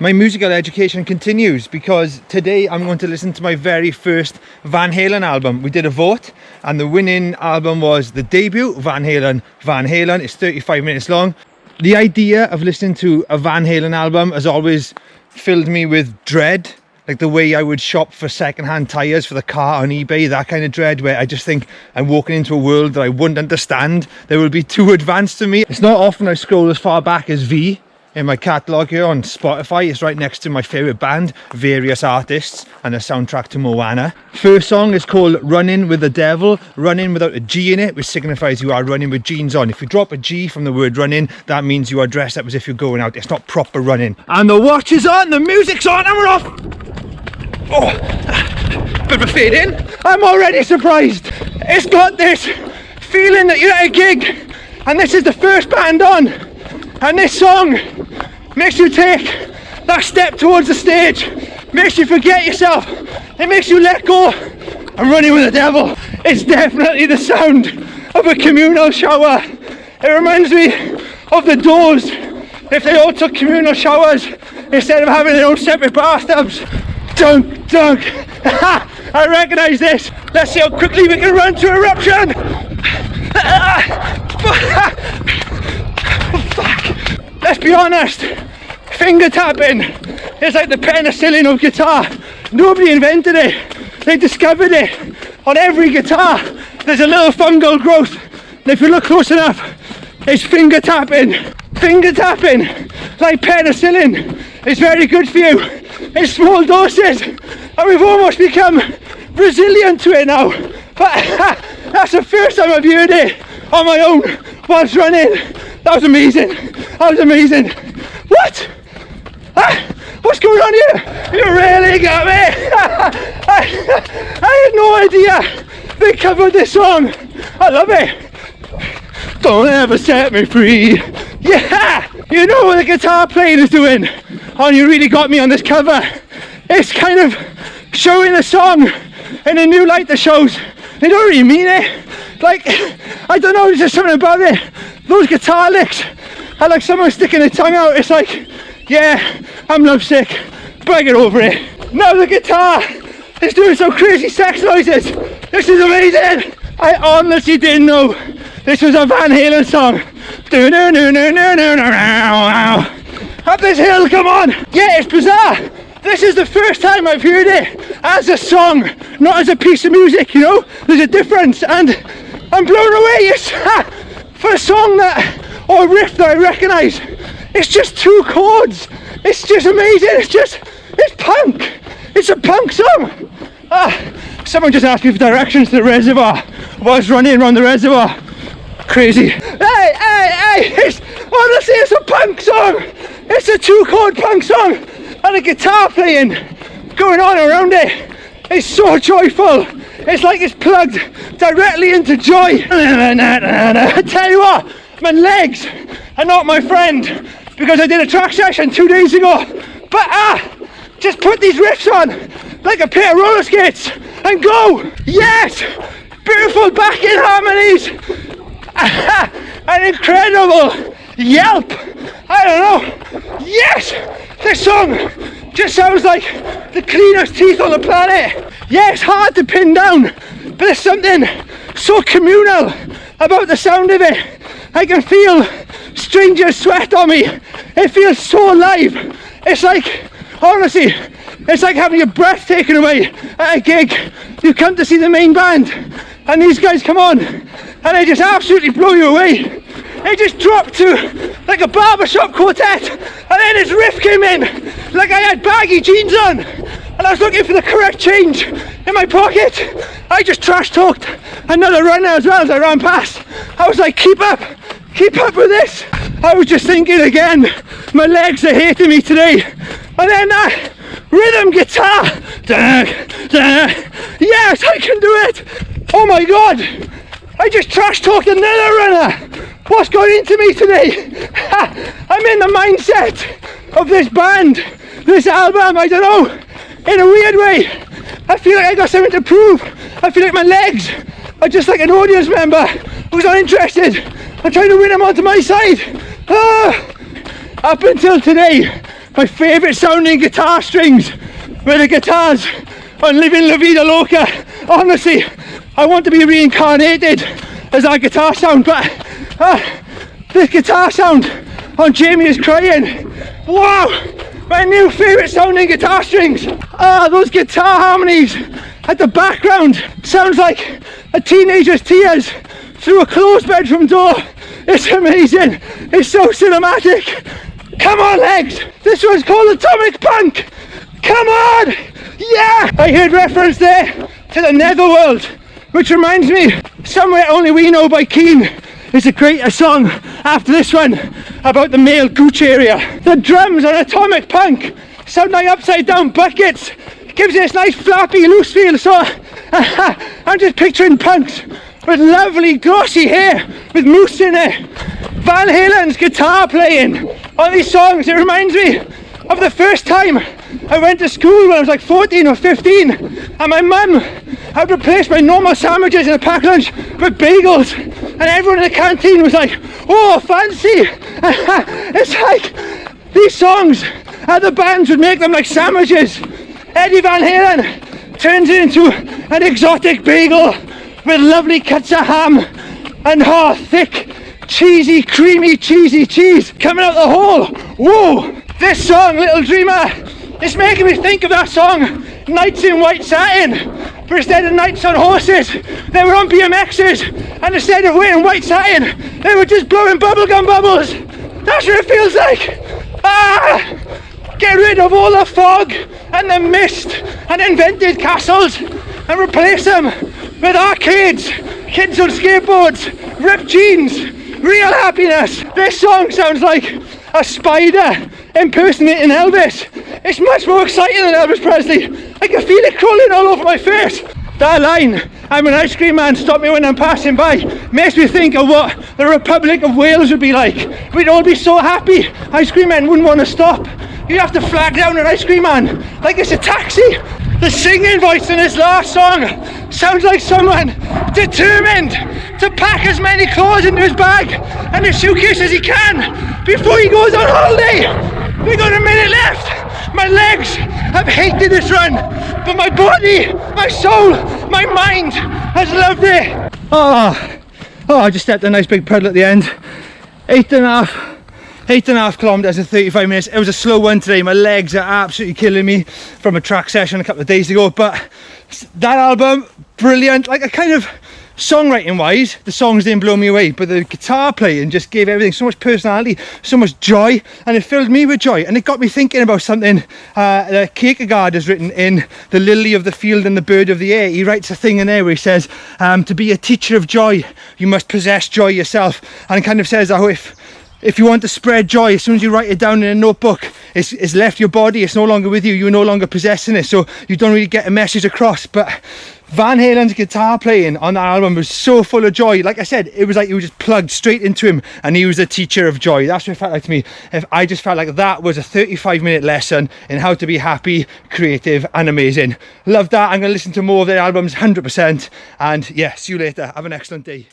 My musical education continues because today I'm going to listen to my very first Van Halen album. We did a vote and the winning album was the debut, Van Halen. Van Halen. It's 35 minutes long. The idea of listening to a Van Halen album has always filled me with dread. Like the way I would shop for second-hand tyres for the car on eBay, that kind of dread where I just think I'm walking into a world that I wouldn't understand. They will be too advanced to me. It's not often I scroll as far back as V in my catalogue here on Spotify. It's right next to my favourite band, Various Artists, and the soundtrack to Moana. First song is called Running with the Devil. Running without a G in it, which signifies you are running with jeans on. If you drop a G from the word running, that means you are dressed up as if you're going out. It's not proper running. And the watch is on, the music's on, and we're off! Oh, bit of a fade in. I'm already surprised. It's got this feeling that you're at a gig and this is the first band on, and this song makes you take that step towards the stage, makes you forget yourself, it makes you let go. I'm running with the devil. It's definitely the sound of a communal shower. It reminds me of the Doors if they all took communal showers instead of having their own separate bathtubs. Dunk, dunk. I recognise this. Let's see how quickly we can run to eruption. Fuck. Let's be honest. Finger tapping is like the penicillin of guitar. Nobody invented it. They discovered it. On every guitar, there's a little fungal growth. And if you look close enough, it's finger tapping. Finger tapping, like penicillin, is very good for you in small doses, and we've almost become resilient to it now. But that's the first time I've heard it on my own whilst running. That was amazing. That was amazing. What? What's going on here? You really got me. I had no idea they covered this song. I love it. Don't ever set me free. Yeah! You know what the guitar playing is doing? Oh, you really got me on this cover. It's kind of showing the song in a new light that shows they don't really mean it. Like, I don't know, there's just something about it. Those guitar licks are like someone sticking their tongue out. It's like, yeah, I'm lovesick, but I get over it. Now the guitar is doing some crazy sex noises. This is amazing. I honestly didn't know this was a Van Halen song. Up this hill, come on! Yeah, it's bizarre. This is the first time I've heard it as a song, not as a piece of music, you know? There's a difference, and I'm blown away. It's, for a song that, or a riff that I recognise, it's just two chords. It's just amazing. It's punk. It's a punk song. Someone just asked me for directions to the reservoir while I was running around the reservoir. Crazy. Hey, honestly, it's a punk song. It's a two-chord punk song and a guitar playing going on around it. It's so joyful. It's like it's plugged directly into joy. I tell you what, my legs are not my friend because I did a track session 2 days ago. But just put these riffs on like a pair of roller skates and go. Yes, beautiful backing harmonies. An incredible yelp. I don't know. Yes, this song just sounds like the cleanest teeth on the planet. Yeah, it's hard to pin down, but there's something so communal about the sound of it. I can feel strangers sweat on me. It feels so alive. It's like, honestly, it's like having your breath taken away at a gig. You come to see the main band and these guys come on and they just absolutely blow you away. They just dropped to like a barbershop quartet, and then this riff came in like I had baggy jeans on and I was looking for the correct change in my pocket. I just trash talked another runner as well as I ran past. I was like, keep up with this. I was just thinking again, my legs are hating me today. And then that rhythm guitar. Yes, I can do it. Oh my god, I just trash talked another runner. What's going into me today? I'm in the mindset of this band, this album, I don't know, in a weird way. I feel like I got something to prove. I feel like my legs are just like an audience member who's not interested. I'm trying to win them onto my side. Up until today, my favourite sounding guitar strings were the guitars on Living La Vida Loca. Honestly, I want to be reincarnated as that guitar sound, but this guitar sound on Jamie Is Crying, wow, my new favourite sounding guitar strings. Those guitar harmonies at the background sounds like a teenager's tears through a closed bedroom door. It's amazing, it's so cinematic. Come on legs, this one's called Atomic Punk. Come on, yeah! I heard reference there to the Netherworld, which reminds me, Somewhere Only We Know by Keane is a song after this one about the male gooch area. The drums on Atomic Punk sound like upside down buckets. It gives it this nice flappy loose feel, so I'm just picturing punks with lovely glossy hair with mousse in it. Van Halen's guitar playing on these songs, it reminds me of the first time I went to school when I was like 14 or 15 and my mum had replaced my normal sandwiches in a packed lunch with bagels, and everyone in the canteen was like, oh fancy. It's like these songs, other bands would make them like sandwiches. Eddie Van Halen turns it into an exotic bagel with lovely cuts of ham and thick cheesy creamy cheesy cheese coming out the hole. Whoa, this song Little Dreamer, it's making me think of that song Knights in White Satin, but instead of knights on horses they were on BMXs, and instead of wearing white satin they were just blowing bubblegum bubbles. That's what it feels like. Get rid of all the fog and the mist and invented castles and replace them with arcades, kids on skateboards, ripped jeans, real happiness. This song sounds like a spider impersonating Elvis. It's much more exciting than Elvis Presley. I can feel it crawling all over my face. That line, I'm an ice cream man, stop me when I'm passing by, makes me think of what the Republic of Wales would be like. We'd all be so happy, ice cream men wouldn't want to stop. You'd have to flag down an ice cream man like it's a taxi. The singing voice in this last song sounds like someone determined to pack as many clothes into his bag and his suitcase as he can before he goes on holiday. We got a minute left. My legs have hated this run, but my body, my soul, my mind has loved it. I just stepped a nice big puddle at the end. 8.5 kilometers in 35 minutes. It was a slow one today. My legs are absolutely killing me from a track session a couple of days ago, but that album, brilliant. Like, a kind of songwriting wise, the songs didn't blow me away, but the guitar playing just gave everything so much personality, so much joy, and it filled me with joy. And it got me thinking about something that Kierkegaard has written in The Lily of the Field and the Bird of the Air. He writes a thing in there where he says, to be a teacher of joy, you must possess joy yourself. And it kind of says, oh, if you want to spread joy, as soon as you write it down in a notebook, it's left your body, it's no longer with you, you're no longer possessing it, so you don't really get a message across. But Van Halen's guitar playing on that album was so full of joy. Like I said, it was like you were just plugged straight into him and he was a teacher of joy. That's what it felt like to me. I just felt like that was a 35-minute lesson in how to be happy, creative and amazing. Love that. I'm going to listen to more of their albums 100%, and yeah, see you later. Have an excellent day.